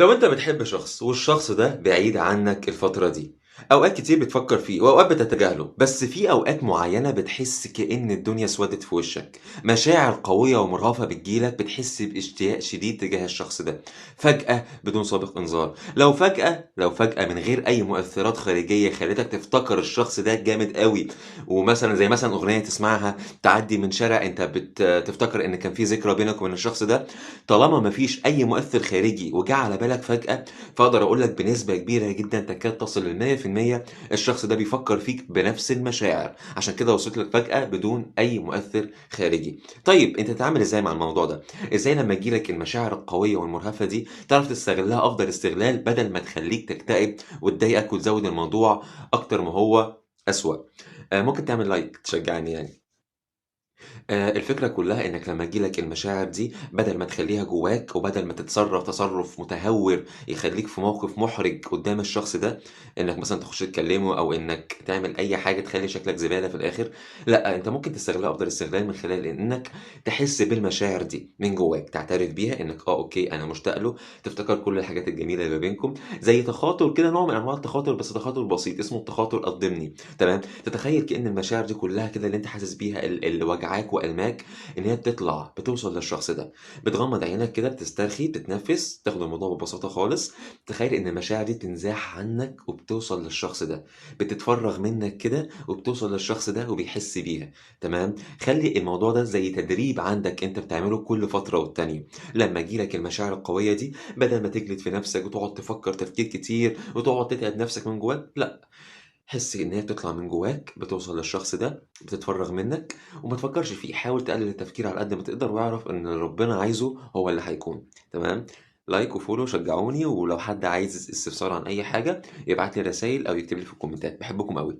لو أنت بتحب شخص والشخص ده بعيد عنك الفترة دي، أوقات كتير بتفكّر فيه وأوقات بتتجاهله، بس في أوقات معيّنة بتحس كإن الدنيا اسودت في وشّك، مشاعر قوية ومرهفة بتيجي لك، بتحس باشتياق شديد تجاه الشخص ده، فجأة بدون سابق إنذار، لو فجأة من غير أي مؤثرات خارجية خلّتك تفتكر الشخص ده جامد أوي، ومثلًا زي مثلًا أغنية تسمعها تعدّي من شارع أنت تفتكر إن كان في ذكرى بينك وبين الشخص ده، طالما ما فيش أي مؤثِّر خارجي وجه على بالك فجأة، فأقدر أقول لك بنسبة كبيرة جدًا تكاد تصل ل100% الشخص ده بيفكّر فيك بنفس المشاعر، عشان كده وصلت لك فجأة بدون أي مؤثِّر خارجي. طيب أنت تتعامل إزاي مع الموضوع ده؟ إزاي لمّا تيجي لك المشاعر القوية والمرهفة دي تعرف تستغلّها أفضل استغلال بدل ما تخلّيك تكتئب وتضايقك وتزوّد الموضوع أكتر ما هو أسوأ؟ ممكن تعمل like تشجّعني يعني. الفكرة كلّها إنّك لمّا تيجي لك المشاعر دي بدل ما تخلّيها جوّاك وبدل ما تتصرّف تصرُّف متهوّر يخلّيك في موقف مُحرِج قدّام الشخص ده، إنّك مثلًا تخُش تكلّمه أو إنّك تعمل أي حاجة تخلّي شكلك زبالة في الآخر، لأ، أنت ممكن تستغلّها أفضل استغلال من خلال إنّك تحس بالمشاعر دي من جوّاك، تعترف بيها إنّك أوكي، أنا مشتاق له، تفتكر كل الحاجات الجميلة اللي ما بينكم، زي تخاطُر كده نوع من أنواع التخاطُر بس تخاطُر بسيط اسمه التخاطُر الضمني، تمام؟ تتخيّل كإن المشاعر دي كلّها كده اللي أنت حاسس بيها اللي واجعاك وألماك إن هي بتوصل للشخص ده، بتغمض عينك كده، بتسترخي، بتتنفس، تاخد الموضوع ببساطة خالص، تخيل إن المشاعر دي بتنزاح عنك وبتوصل للشخص ده، بتتفرغ منك كده وبتوصل للشخص ده وبيحس بيها، تمام؟ خلّي الموضوع ده زي تدريب عندك أنت بتعمله كل فترة والتانية، لمّا تيجي لك المشاعر القوية دي بدل ما تجلد في نفسك وتقعد تفكر تفكير كتير وتقعد تتعب نفسك من جواك، لأ، حس إن هي بتطلع من جواك، بتوصل للشخص ده، بتتفرّغ منّك، وما تفكّرش فيه، حاول تقلل التفكير على قد ما تقدر، واعرف إن اللي ربنا عايزه هو اللي هيكون، تمام؟ لايك وfollow شجعوني، ولو حد عايز استفسار عن أي حاجة يبعت لي رسايل أو يكتب لي في الكومنتات، باحبكم أوي.